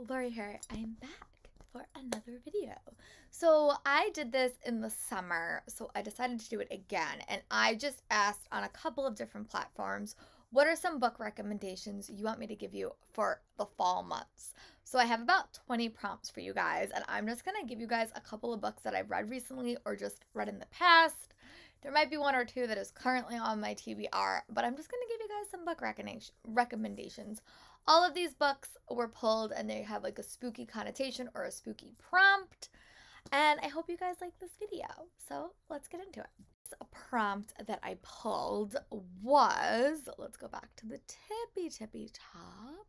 Lori here. I'm back for another video. So I did this in the summer, so I decided to do it again, and I just asked on a couple of different platforms, what are some book recommendations you want me to give you for the fall months? So I have about 20 prompts for you guys, and I'm just going to give you guys a couple of books that I've read recently or just read in the past. There might be one or two that is currently on my TBR, but I'm just going to give you guys some book recommendations. All of these books were pulled and they have like a spooky connotation or a spooky prompt. And I hope you guys like this video. So let's get into it. A prompt that I pulled was, let's go back to the tippy top,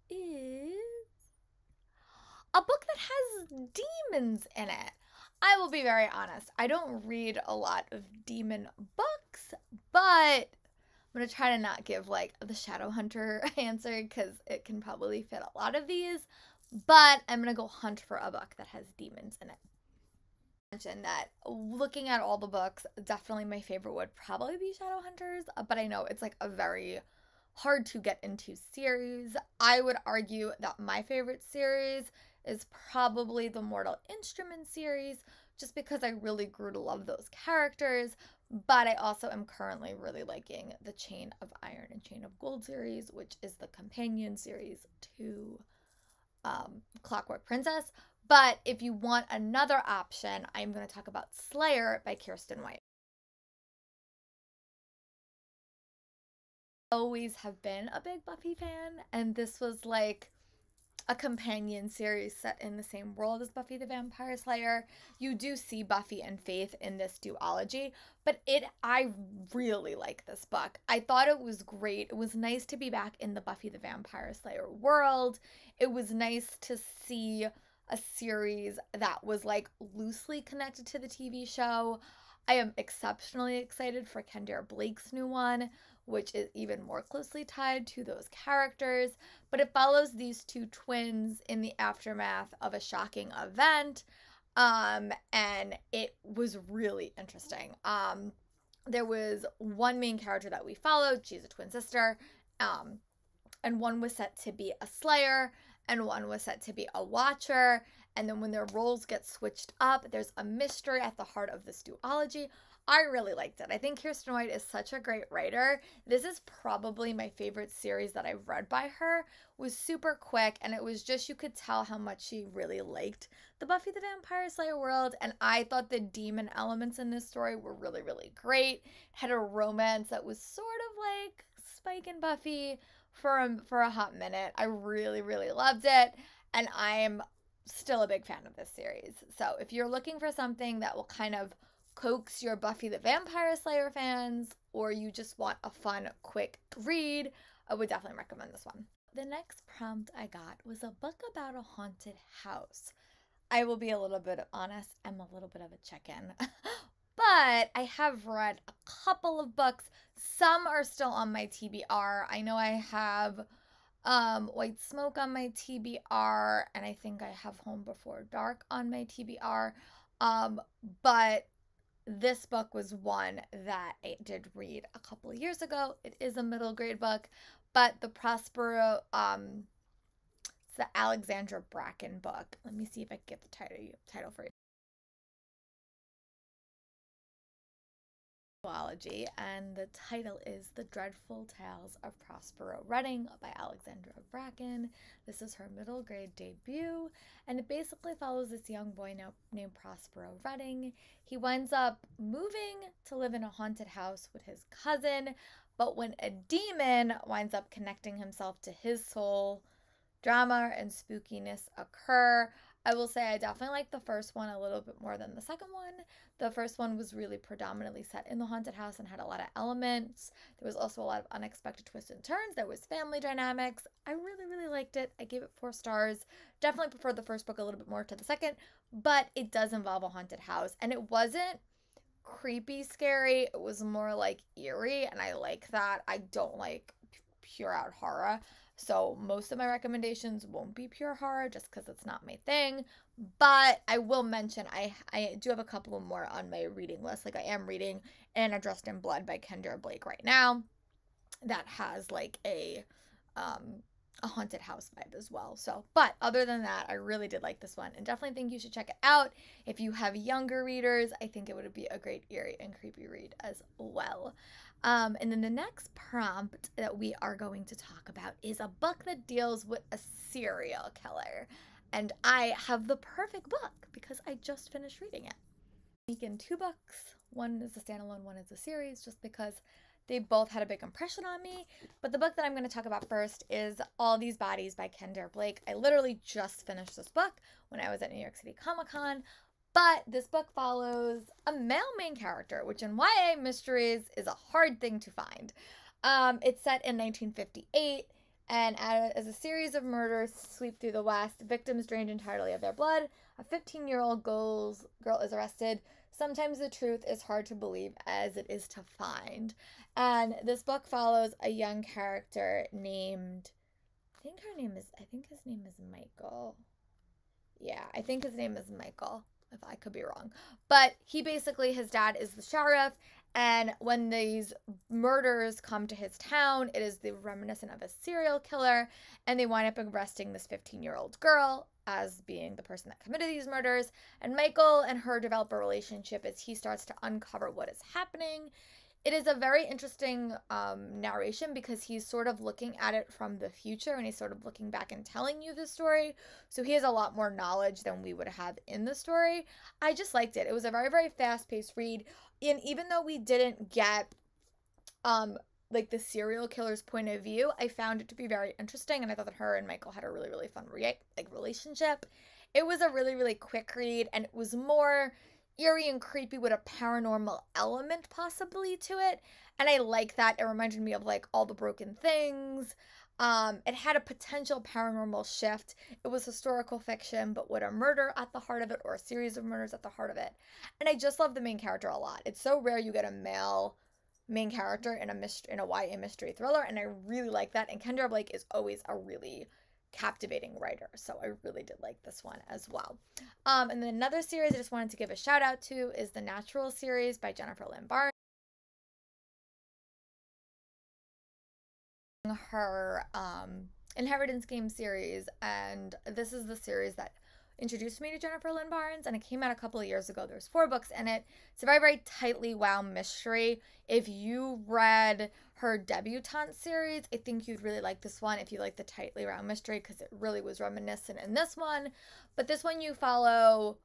is a book that has demons in it. I will be very honest, I don't read a lot of demon books, but I'm going to try to not give like the Shadowhunter answer because it can probably fit a lot of these, but I'm going to go hunt for a book that has demons in it. Mention that looking at all the books, definitely my favorite would probably be Shadowhunters, but I know it's like a very hard to get into series. I would argue that my favorite series is probably the Mortal Instruments series, just because I really grew to love those characters, but I also am currently really liking the Chain of Iron and Chain of Gold series, which is the companion series to Clockwork Princess. But if you want another option, I'm going to talk about Slayer by Kiersten White. I always have been a big Buffy fan, and this was like a companion series set in the same world as Buffy the Vampire Slayer. You do see Buffy and Faith in this duology, but I really like this book. I thought it was great. It was nice to be back in the Buffy the Vampire Slayer world. It was nice to see a series that was like loosely connected to the TV show. I am exceptionally excited for Kendare Blake's new one, which is even more closely tied to those characters, but it follows these two twins in the aftermath of a shocking event, and it was really interesting. There was one main character that we followed, she's a twin sister, and one was set to be a slayer, and one was set to be a watcher, and then when their roles get switched up, there's a mystery at the heart of this duology. I really liked it. I think Kiersten White is such a great writer. This is probably my favorite series that I've read by her. It was super quick, and it was just, you could tell how much she really liked the Buffy the Vampire Slayer world, and I thought the demon elements in this story were really, really great. It had a romance that was sort of like Spike and Buffy for a hot minute. I really, really loved it, and I am still a big fan of this series. So if you're looking for something that will kind of coax your Buffy the Vampire Slayer fans, or you just want a fun, quick read, I would definitely recommend this one. The next prompt I got was a book about a haunted house. I will be a little bit honest, I'm a little bit of a chicken. But I have read a couple of books. Some are still on my TBR. I know I have White Smoke on my TBR, and I think I have Home Before Dark on my TBR. But this book was one that I did read a couple of years ago. It is a middle grade book, but the Prospero, it's the Alexandra Bracken book. Let me see if I can get the title for you. And the title is The Dreadful Tales of Prospero Redding by Alexandra Bracken. This is her middle grade debut, and it basically follows this young boy named Prospero Redding. He winds up moving to live in a haunted house with his cousin, but when a demon winds up connecting himself to his soul, drama and spookiness occur. I will say I definitely like the first one a little bit more than the second one. The first one was really predominantly set in the haunted house and had a lot of elements. There was also a lot of unexpected twists and turns. There was family dynamics. I really, really liked it. I gave it 4 stars. Definitely preferred the first book a little bit more to the second, but it does involve a haunted house, and it wasn't creepy scary. It was more like eerie, and I like that. I don't like pure out horror. So most of my recommendations won't be pure horror just because it's not my thing. But I will mention I do have a couple more on my reading list. Like I am reading Anna Dressed in Blood by Kendare Blake right now. That has like a a haunted house vibe as well. So, but other than that, I really did like this one, and definitely think you should check it out. If you have younger readers, I think it would be a great eerie and creepy read as well. And then the next prompt that we are going to talk about is a book that deals with a serial killer. And I have the perfect book because I just finished reading it. In two books. One is a standalone, one is a series, just because they both had a big impression on me. But the book that I'm going to talk about first is All These Bodies by Kendra Blake. I literally just finished this book when I was at New York City Comic Con. But this book follows a male main character, which in YA mysteries is a hard thing to find. It's set in 1958. And as a series of murders sweep through the West, victims drained entirely of their blood, a 15-year-old girl is arrested. Sometimes the truth is hard to believe as it is to find. And this book follows a young character named, I think his name is Michael. Yeah, I think his name is Michael, if I could be wrong. But he basically, his dad is the sheriff, and when these murders come to his town, it is the reminiscent of a serial killer, and they wind up arresting this 15-year-old girl as being the person that committed these murders. And Michael and her develop a relationship as he starts to uncover what is happening. It is a very interesting narration because he's sort of looking at it from the future, and he's sort of looking back and telling you the story. So he has a lot more knowledge than we would have in the story. I just liked it. It was a very, very fast-paced read. And even though we didn't get like the serial killer's point of view, I found it to be very interesting, and I thought that her and Michael had a really, really fun relationship. It was a really, really quick read, and it was more eerie and creepy with a paranormal element possibly to it, and I like that. It reminded me of like All the Broken Things. It had a potential paranormal shift. It was historical fiction, but with a murder at the heart of it, or a series of murders at the heart of it. And I just love the main character a lot. It's so rare you get a male main character in a YA mystery thriller, and I really like that. And Kendra Blake is always a really captivating writer, so I really did like this one as well. And then another series I just wanted to give a shout out to is the Natural series by Jennifer Lynn Barnes. Her Inheritance Game series, and this is the series that introduced me to Jennifer Lynn Barnes, and it came out a couple of years ago. There's 4 books in it. It's a very, very tightly wound mystery. If you read her debutante series, I think you'd really like this one if you like the tightly wound mystery, because it really was reminiscent in this one. But this one, you follow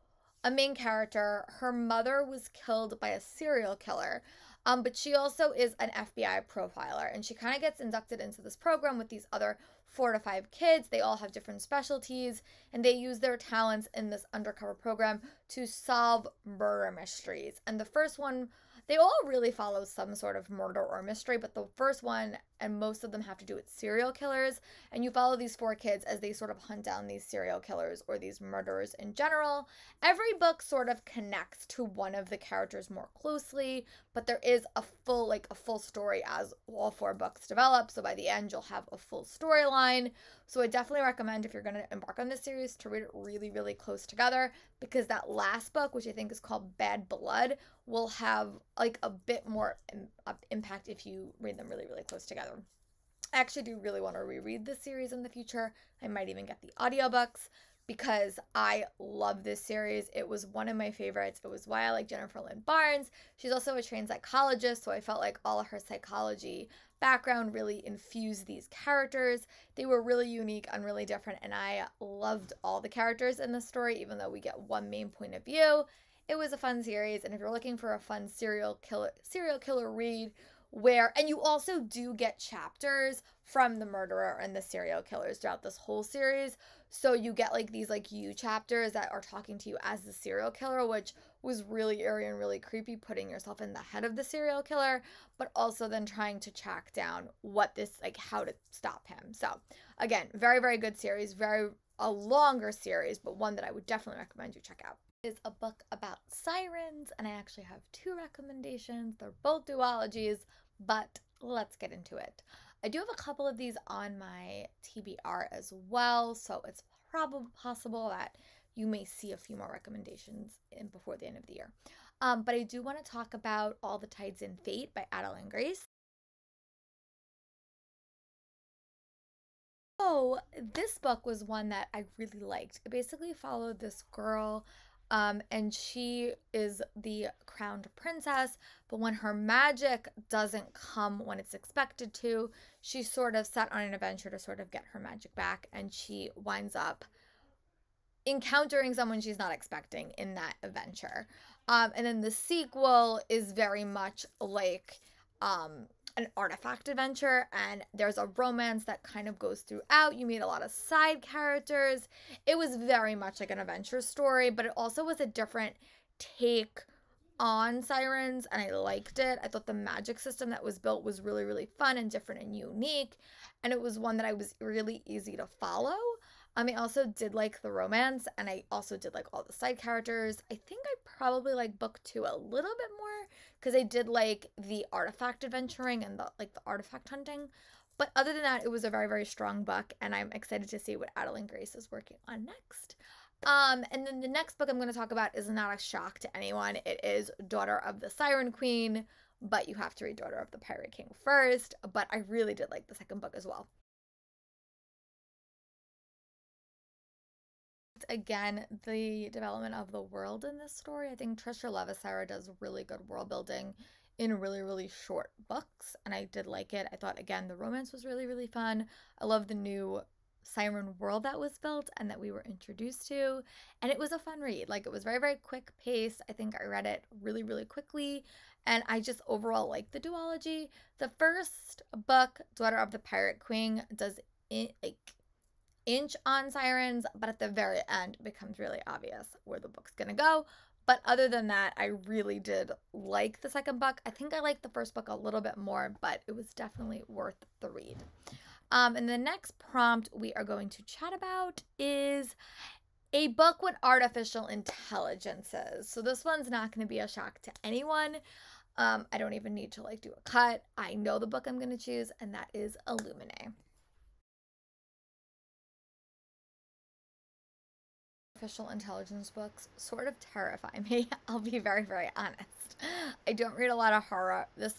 a main character. Her mother was killed by a serial killer. But she also is an FBI profiler, and she kind of gets inducted into this program with these other 4 to 5 kids. They all have different specialties, and they use their talents in this undercover program to solve murder mysteries. And the first one, they all really follow some sort of murder or mystery, but the first one, and most of them, have to do with serial killers. And you follow these 4 kids as they sort of hunt down these serial killers or these murderers in general. Every book sort of connects to one of the characters more closely, but there is a full story as all 4 books develop. So by the end, you'll have a full storyline. So I definitely recommend, if you're going to embark on this series, to read it really, really close together, because that last book, which I think is called Bad Blood, will have like a bit more impact if you read them really, really close together. I actually do really want to reread this series in the future. I might even get the audiobooks, because I love this series. It was one of my favorites. It was why I like Jennifer Lynn Barnes. She's also a trained psychologist, so I felt like all of her psychology background really infused these characters. They were really unique and really different, and I loved all the characters in the story, even though we get one main point of view. It was a fun series, and if you're looking for a fun serial killer read, and you also do get chapters from the murderer and the serial killers throughout this whole series. So you get like these like you chapters that are talking to you as the serial killer, which was really eerie and really creepy, putting yourself in the head of the serial killer, but also then trying to track down how to stop him. So again, very, very good series, a longer series, but one that I would definitely recommend you check out. Is a book about sirens, and I actually have 2 recommendations. They're both duologies, but let's get into it. I do have a couple of these on my TBR as well, so it's probably possible that you may see a few more recommendations before the end of the year. But I do want to talk about All the Tides in Fate by Adeline Grace. So this book was one that I really liked. It basically followed this girl, and she is the crowned princess, but when her magic doesn't come when it's expected to, she's sort of set on an adventure to sort of get her magic back, and she winds up encountering someone she's not expecting in that adventure. And then the sequel is very much like an artifact adventure, and there's a romance that kind of goes throughout. You meet a lot of side characters. It was very much like an adventure story, but it also was a different take on sirens, and I liked it. I thought the magic system that was built was really, really fun and different and unique, and it was one that I was really easy to follow. I also did like the romance, and I also did like all the side characters. I think I probably like book 2 a little bit more because I did like the artifact adventuring and the artifact hunting. But other than that, it was a very, very strong book, and I'm excited to see what Adeline Grace is working on next. And then the next book I'm going to talk about is not a shock to anyone. It is Daughter of the Siren Queen, but you have to read Daughter of the Pirate King first. But I really did like the second book as well. Again, the development of the world in this story. I think Trisha Levasseur does really good world building in really, really short books, and I did like it. I thought, again, the romance was really, really fun. I love the new siren world that was built and that we were introduced to, and it was a fun read. Like, it was very, very quick paced. I think I read it really, really quickly, and I just overall liked the duology. The first book, Daughter of the Pirate Queen, does inch on sirens, but at the very end it becomes really obvious where the book's gonna go. But other than that, I really did like the second book. I think I liked the first book a little bit more, but it was definitely worth the read. And the next prompt we are going to chat about is a book with artificial intelligences. So this one's not going to be a shock to anyone. I don't even need to do a cut. I know the book I'm going to choose, and that is Illuminati. Artificial intelligence books sort of terrify me. I'll be very, very honest. I don't read a lot of horror. These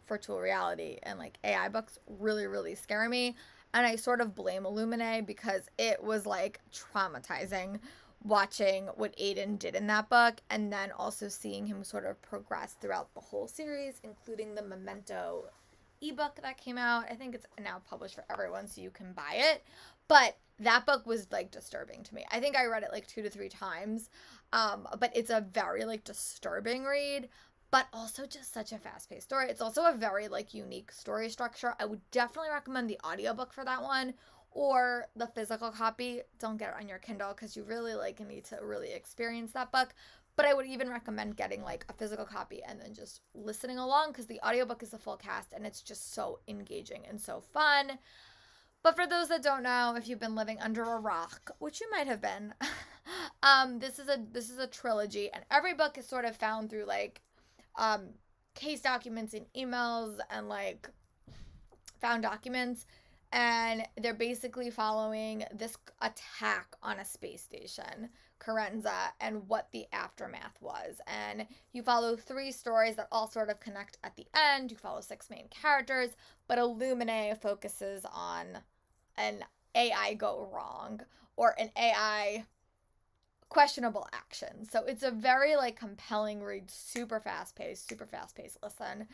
virtual reality and AI books really, really scare me. And I sort of blame Illuminati because it was traumatizing watching what Aiden did in that book, and then also seeing him sort of progress throughout the whole series, including the Memento ebook that came out. I think it's now published for everyone, so you can buy it. But that book was disturbing to me. I think I read it 2 to 3 times. But it's a very disturbing read, but also just such a fast-paced story. It's also a very unique story structure. I would definitely recommend the audiobook for that one, or the physical copy. Don't get it on your Kindle because you really need to really experience that book. But I would even recommend getting a physical copy and then just listening along, because the audiobook is the full cast and it's just so engaging and so fun. But for those that don't know, if you've been living under a rock, which you might have been, this is a trilogy, and every book is sort of found through case documents and emails and found documents. And they're basically following this attack on a space station, Carenza, and what the aftermath was. And you follow 3 stories that all sort of connect at the end. You follow 6 main characters, but Illuminati focuses on an AI go wrong or an AI questionable action. So it's a very compelling read, super fast paced listen.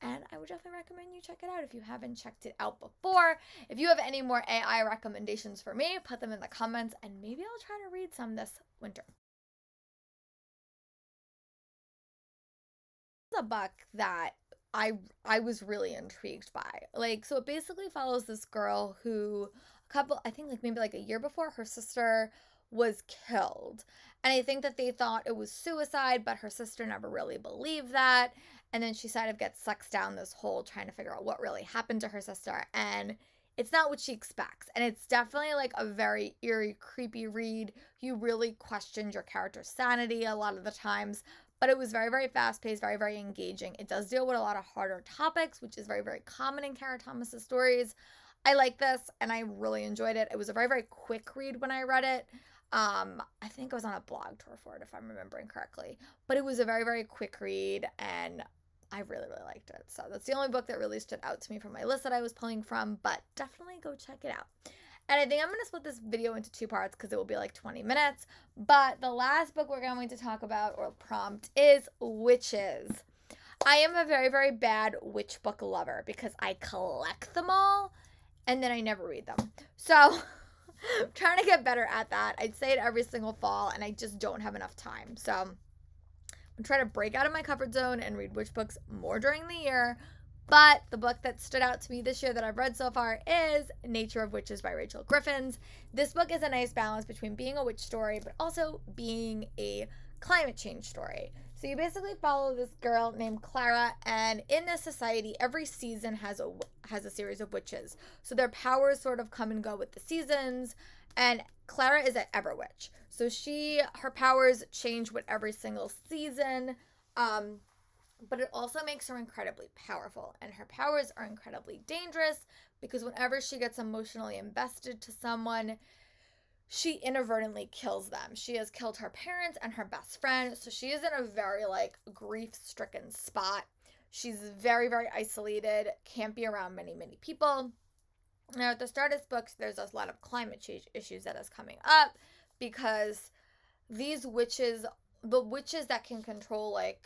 And I would definitely recommend you check it out if you haven't checked it out before. If you have any more AI recommendations for me, put them in the comments, and maybe I'll try to read some this winter. A book that I was really intrigued by. So it basically follows this girl who I think maybe a year before, her sister was killed. And I think that they thought it was suicide, but her sister never really believed that. And then she sort of gets sucked down this hole trying to figure out what really happened to her sister. And it's not what she expects. And it's definitely a very eerie, creepy read. You really questioned your character's sanity a lot of the times. But it was very, very fast-paced, very, very engaging. It does deal with a lot of harder topics, which is very, very common in Kara Thomas's stories. I like this, and I really enjoyed it. It was a very, very quick read when I read it. I think I was on a blog tour for it, if I'm remembering correctly. But it was a very, very quick read, and I really, really liked it. So that's the only book that really stood out to me from my list that I was pulling from, but definitely go check it out. And I think I'm going to split this video into 2 parts because it will be like 20 minutes. But the last book we're going to talk about or prompt is witches. I am a very, very bad witch book lover because I collect them all and then I never read them. So I'm trying to get better at that. I'd say it every single fall and I just don't have enough time. So I'm trying to break out of my comfort zone and read witch books more during the year. But the book that stood out to me this year that I've read so far is Nature of Witches by Rachel Griffins. This book is a nice balance between being a witch story, but also being a climate change story. So you basically follow this girl named Clara, and in this society, every season has a series of witches. So their powers sort of come and go with the seasons, and Clara is an ever witch. So her powers change with every single season. But it also makes her incredibly powerful, and her powers are incredibly dangerous because whenever she gets emotionally invested to someone, she inadvertently kills them. She has killed her parents and her best friend, so she is in a very grief-stricken spot. She's very, very isolated, can't be around many, many people. Now at the start of this book, there's a lot of climate change issues that is coming up because these witches, the witches that can control a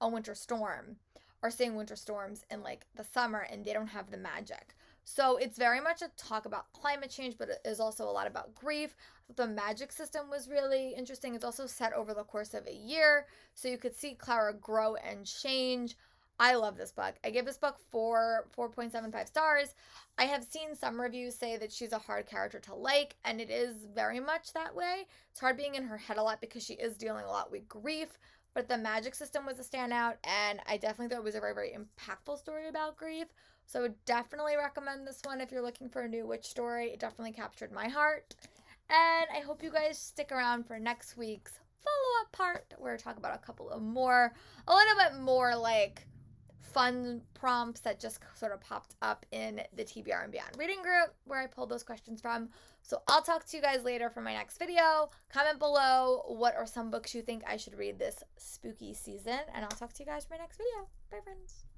winter storm, are seeing winter storms in the summer, and they don't have the magic. So it's very much a talk about climate change, but it is also a lot about grief. The magic system was really interesting. It's also set over the course of a year, so you could see Clara grow and change. I love this book. I give this book 4.75 stars. I have seen some reviews say that she's a hard character to like, and it is very much that way. It's hard being in her head a lot because she is dealing a lot with grief. But the magic system was a standout, and I definitely thought it was a very, very impactful story about grief. So I would definitely recommend this one if you're looking for a new witch story. It definitely captured my heart. And I hope you guys stick around for next week's follow-up part where I talk about a little bit more fun prompts that just sort of popped up in the TBR and Beyond reading group where I pulled those questions from. So I'll talk to you guys later for my next video. Comment below what are some books you think I should read this spooky season, and I'll talk to you guys for my next video. Bye, friends.